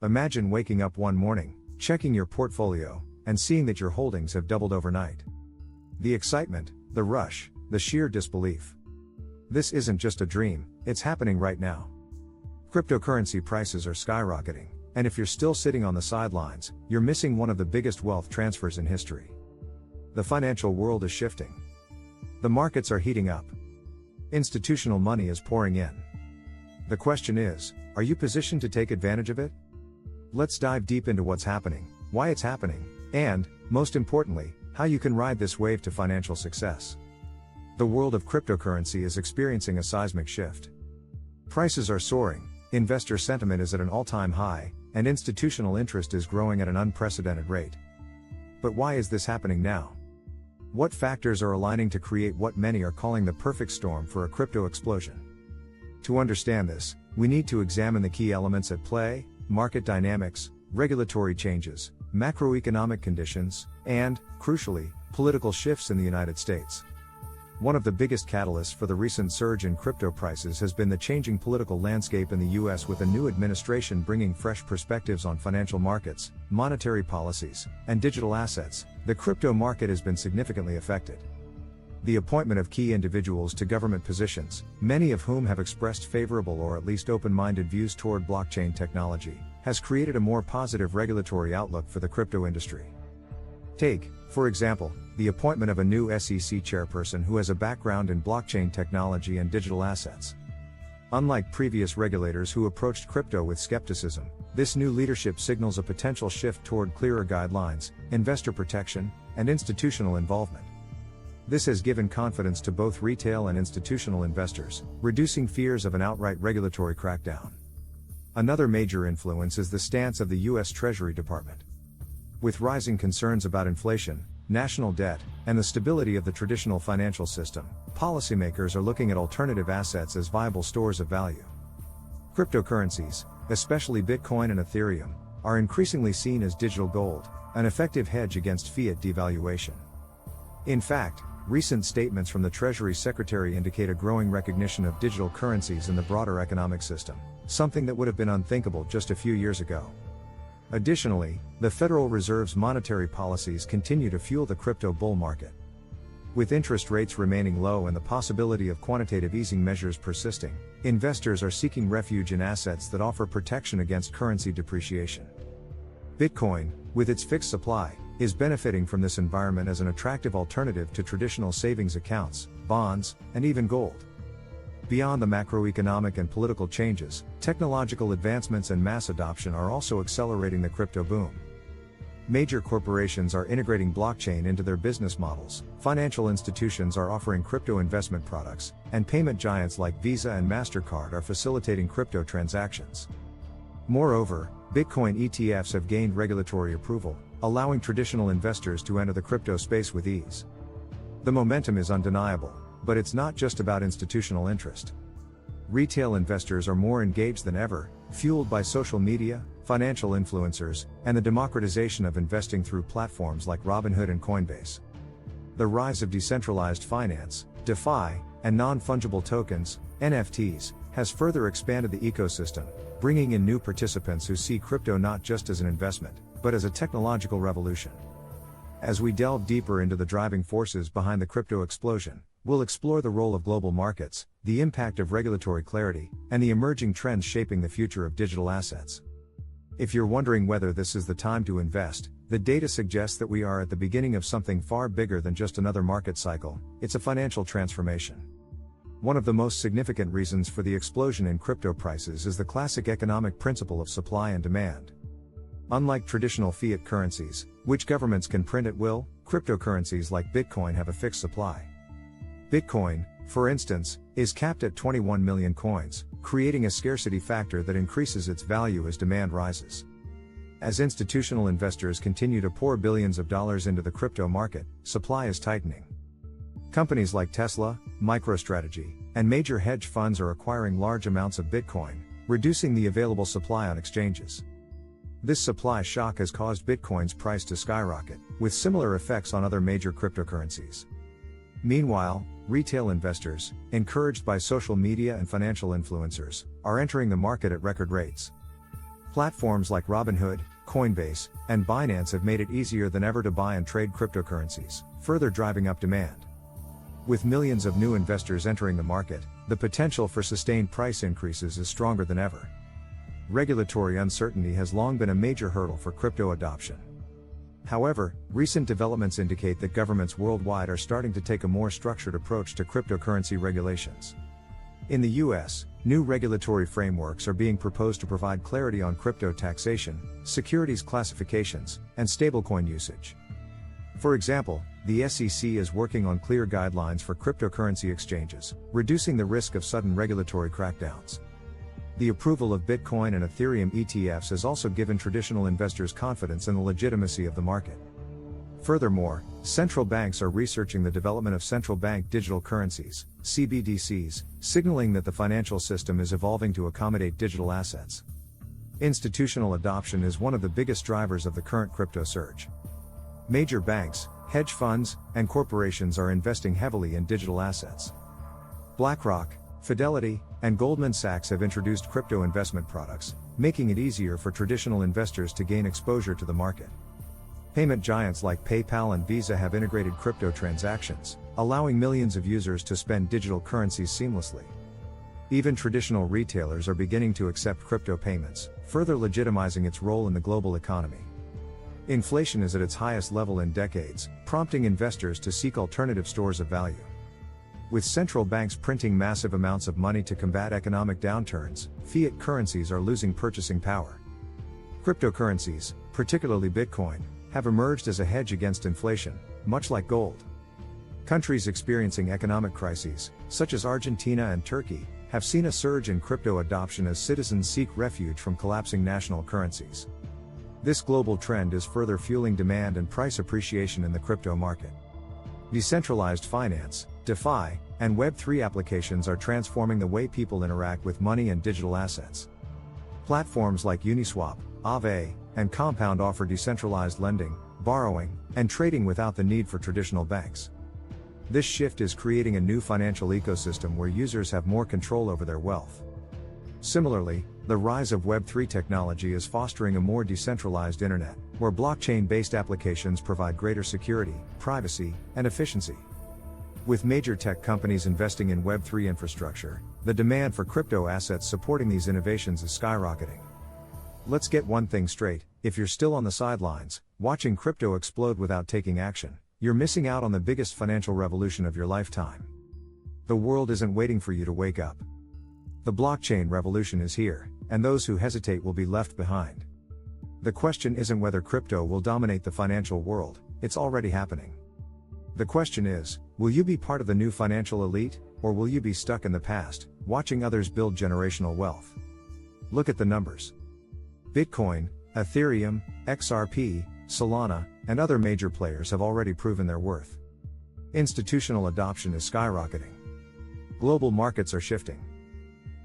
Imagine waking up one morning, checking your portfolio, and seeing that your holdings have doubled overnight. The excitement, the rush, the sheer disbelief. This isn't just a dream, it's happening right now. Cryptocurrency prices are skyrocketing, and if you're still sitting on the sidelines, you're missing one of the biggest wealth transfers in history. The financial world is shifting. The markets are heating up. Institutional money is pouring in. The question is, are you positioned to take advantage of it? Let's dive deep into what's happening, why it's happening, and, most importantly, how you can ride this wave to financial success. The world of cryptocurrency is experiencing a seismic shift. Prices are soaring, investor sentiment is at an all-time high, and institutional interest is growing at an unprecedented rate. But why is this happening now? What factors are aligning to create what many are calling the perfect storm for a crypto explosion? To understand this, we need to examine the key elements at play: market dynamics, regulatory changes, macroeconomic conditions, and, crucially, political shifts in the United States. One of the biggest catalysts for the recent surge in crypto prices has been the changing political landscape in the US, with a new administration bringing fresh perspectives on financial markets, monetary policies, and digital assets. The crypto market has been significantly affected. The appointment of key individuals to government positions, many of whom have expressed favorable or at least open-minded views toward blockchain technology, has created a more positive regulatory outlook for the crypto industry. Take, for example, the appointment of a new SEC chairperson who has a background in blockchain technology and digital assets. Unlike previous regulators who approached crypto with skepticism, this new leadership signals a potential shift toward clearer guidelines, investor protection, and institutional involvement. This has given confidence to both retail and institutional investors, reducing fears of an outright regulatory crackdown. Another major influence is the stance of the U.S. Treasury Department. With rising concerns about inflation, national debt, and the stability of the traditional financial system, policymakers are looking at alternative assets as viable stores of value. Cryptocurrencies, especially Bitcoin and Ethereum, are increasingly seen as digital gold, an effective hedge against fiat devaluation. In fact, recent statements from the Treasury Secretary indicate a growing recognition of digital currencies in the broader economic system, something that would have been unthinkable just a few years ago. Additionally, the Federal Reserve's monetary policies continue to fuel the crypto bull market. With interest rates remaining low and the possibility of quantitative easing measures persisting, investors are seeking refuge in assets that offer protection against currency depreciation. Bitcoin, with its fixed supply, is benefiting from this environment as an attractive alternative to traditional savings accounts, bonds, and even gold. Beyond the macroeconomic and political changes, technological advancements and mass adoption are also accelerating the crypto boom. Major corporations are integrating blockchain into their business models, financial institutions are offering crypto investment products, and payment giants like Visa and MasterCard are facilitating crypto transactions. Moreover, Bitcoin ETFs have gained regulatory approval, allowing traditional investors to enter the crypto space with ease. The momentum is undeniable, but it's not just about institutional interest. Retail investors are more engaged than ever, fueled by social media, financial influencers, and the democratization of investing through platforms like Robinhood and Coinbase. The rise of decentralized finance, DeFi, and non-fungible tokens, NFTs, has further expanded the ecosystem, bringing in new participants who see crypto not just as an investment, but as a technological revolution. As we delve deeper into the driving forces behind the crypto explosion, we'll explore the role of global markets, the impact of regulatory clarity, and the emerging trends shaping the future of digital assets. If you're wondering whether this is the time to invest, the data suggests that we are at the beginning of something far bigger than just another market cycle. It's a financial transformation. One of the most significant reasons for the explosion in crypto prices is the classic economic principle of supply and demand. Unlike traditional fiat currencies, which governments can print at will, cryptocurrencies like Bitcoin have a fixed supply. Bitcoin, for instance, is capped at 21 million coins, creating a scarcity factor that increases its value as demand rises. As institutional investors continue to pour billions of dollars into the crypto market, supply is tightening. Companies like Tesla, MicroStrategy, and major hedge funds are acquiring large amounts of Bitcoin, reducing the available supply on exchanges. This supply shock has caused Bitcoin's price to skyrocket, with similar effects on other major cryptocurrencies. Meanwhile, retail investors, encouraged by social media and financial influencers, are entering the market at record rates. Platforms like Robinhood, Coinbase, and Binance have made it easier than ever to buy and trade cryptocurrencies, further driving up demand. With millions of new investors entering the market, the potential for sustained price increases is stronger than ever. Regulatory uncertainty has long been a major hurdle for crypto adoption. However, recent developments indicate that governments worldwide are starting to take a more structured approach to cryptocurrency regulations. In the US, new regulatory frameworks are being proposed to provide clarity on crypto taxation, securities classifications, and stablecoin usage. For example, the SEC is working on clear guidelines for cryptocurrency exchanges, reducing the risk of sudden regulatory crackdowns. The approval of Bitcoin and Ethereum ETFs has also given traditional investors confidence in the legitimacy of the market. Furthermore, central banks are researching the development of central bank digital currencies, CBDCs, signaling that the financial system is evolving to accommodate digital assets. Institutional adoption is one of the biggest drivers of the current crypto surge. Major banks, hedge funds, and corporations are investing heavily in digital assets. BlackRock, Fidelity, and Goldman Sachs have introduced crypto investment products, making it easier for traditional investors to gain exposure to the market. Payment giants like PayPal and Visa have integrated crypto transactions, allowing millions of users to spend digital currencies seamlessly. Even traditional retailers are beginning to accept crypto payments, further legitimizing its role in the global economy. Inflation is at its highest level in decades, prompting investors to seek alternative stores of value. With central banks printing massive amounts of money to combat economic downturns, fiat currencies are losing purchasing power. Cryptocurrencies, particularly Bitcoin, have emerged as a hedge against inflation, much like gold. Countries experiencing economic crises, such as Argentina and Turkey, have seen a surge in crypto adoption as citizens seek refuge from collapsing national currencies. This global trend is further fueling demand and price appreciation in the crypto market. Decentralized finance, DeFi, and Web3 applications are transforming the way people interact with money and digital assets. Platforms like Uniswap, Aave, and Compound offer decentralized lending, borrowing, and trading without the need for traditional banks. This shift is creating a new financial ecosystem where users have more control over their wealth. Similarly, the rise of Web3 technology is fostering a more decentralized internet, where blockchain-based applications provide greater security, privacy, and efficiency. With major tech companies investing in Web3 infrastructure, the demand for crypto assets supporting these innovations is skyrocketing. Let's get one thing straight: if you're still on the sidelines, watching crypto explode without taking action, you're missing out on the biggest financial revolution of your lifetime. The world isn't waiting for you to wake up. The blockchain revolution is here, and those who hesitate will be left behind. The question isn't whether crypto will dominate the financial world, it's already happening. The question is, will you be part of the new financial elite, or will you be stuck in the past, watching others build generational wealth? Look at the numbers. Bitcoin, Ethereum, XRP, Solana, and other major players have already proven their worth. Institutional adoption is skyrocketing. Global markets are shifting.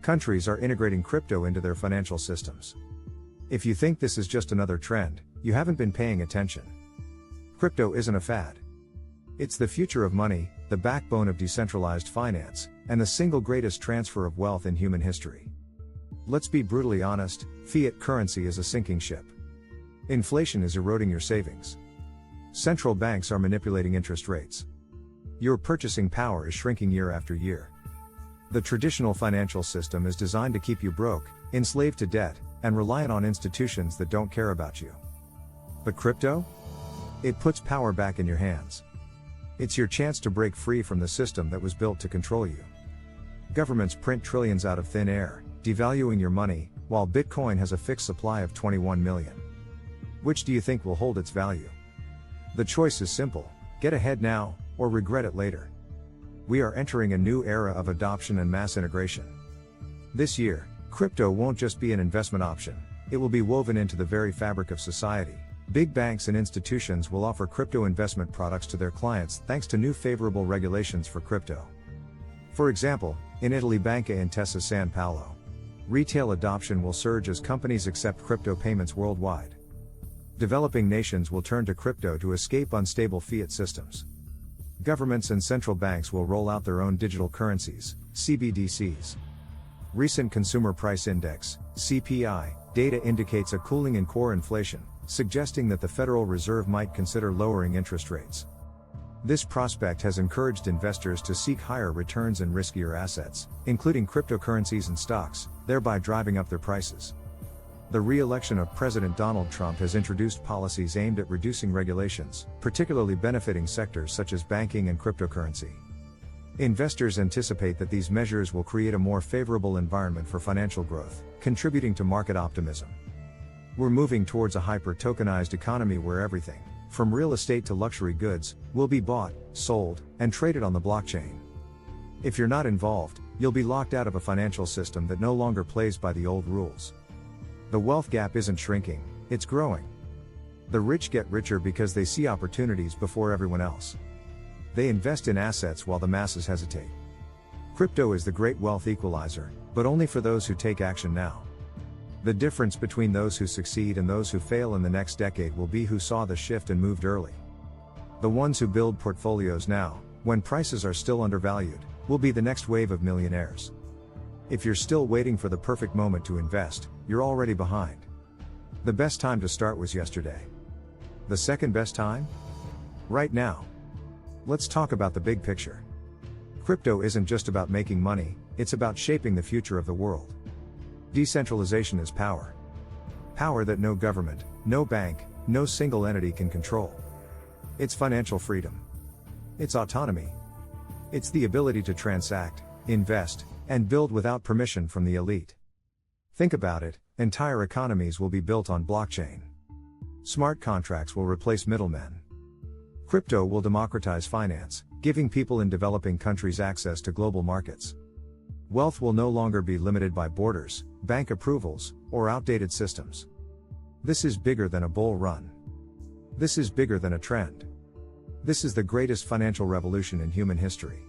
Countries are integrating crypto into their financial systems. If you think this is just another trend, you haven't been paying attention. Crypto isn't a fad. It's the future of money, the backbone of decentralized finance, and the single greatest transfer of wealth in human history. Let's be brutally honest, fiat currency is a sinking ship. Inflation is eroding your savings. Central banks are manipulating interest rates. Your purchasing power is shrinking year after year. The traditional financial system is designed to keep you broke, enslaved to debt, and reliant on institutions that don't care about you. But crypto? It puts power back in your hands. It's your chance to break free from the system that was built to control you. Governments print trillions out of thin air, devaluing your money, while Bitcoin has a fixed supply of 21 million. Which do you think will hold its value? The choice is simple: get ahead now, or regret it later. We are entering a new era of adoption and mass integration. This year, crypto won't just be an investment option, it will be woven into the very fabric of society. Big banks and institutions will offer crypto investment products to their clients thanks to new favorable regulations for crypto. For example, in Italy, Banca Intesa San Paolo, retail adoption will surge as companies accept crypto payments worldwide. Developing nations will turn to crypto to escape unstable fiat systems. Governments and central banks will roll out their own digital currencies, CBDCs. Recent Consumer Price Index, CPI, data indicates a cooling in core inflation, suggesting that the Federal Reserve might consider lowering interest rates. This prospect has encouraged investors to seek higher returns in riskier assets, including cryptocurrencies and stocks, thereby driving up their prices. The re-election of President Donald Trump has introduced policies aimed at reducing regulations, particularly benefiting sectors such as banking and cryptocurrency. Investors anticipate that these measures will create a more favorable environment for financial growth, contributing to market optimism. We're moving towards a hyper-tokenized economy where everything, from real estate to luxury goods, will be bought, sold, and traded on the blockchain. If you're not involved, you'll be locked out of a financial system that no longer plays by the old rules. The wealth gap isn't shrinking, it's growing. The rich get richer because they see opportunities before everyone else. They invest in assets while the masses hesitate. Crypto is the great wealth equalizer, but only for those who take action now. The difference between those who succeed and those who fail in the next decade will be who saw the shift and moved early. The ones who build portfolios now, when prices are still undervalued, will be the next wave of millionaires. If you're still waiting for the perfect moment to invest, you're already behind. The best time to start was yesterday. The second best time? Right now. Let's talk about the big picture. Crypto isn't just about making money, it's about shaping the future of the world. Decentralization is power. Power that no government, no bank, no single entity can control. It's financial freedom. It's autonomy. It's the ability to transact, invest, and build without permission from the elite. Think about it, entire economies will be built on blockchain. Smart contracts will replace middlemen. Crypto will democratize finance, giving people in developing countries access to global markets. Wealth will no longer be limited by borders, bank approvals, or outdated systems. This is bigger than a bull run. This is bigger than a trend. This is the greatest financial revolution in human history.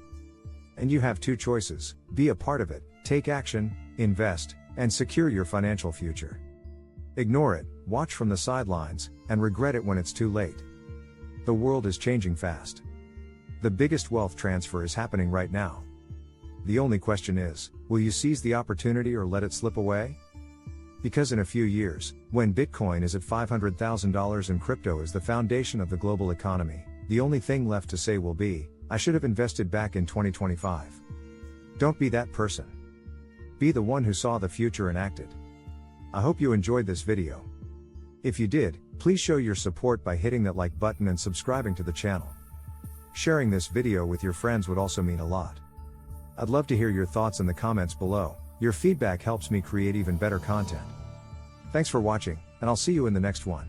And you have two choices: be a part of it, take action, invest, and secure your financial future. Ignore it, watch from the sidelines, and regret it when it's too late. The world is changing fast. The biggest wealth transfer is happening right now. The only question is, will you seize the opportunity or let it slip away? Because in a few years, when Bitcoin is at $500,000 and crypto is the foundation of the global economy, the only thing left to say will be, I should have invested back in 2025. Don't be that person. Be the one who saw the future and acted. I hope you enjoyed this video. If you did, please show your support by hitting that like button and subscribing to the channel. Sharing this video with your friends would also mean a lot. I'd love to hear your thoughts in the comments below. Your feedback helps me create even better content. Thanks for watching, and I'll see you in the next one.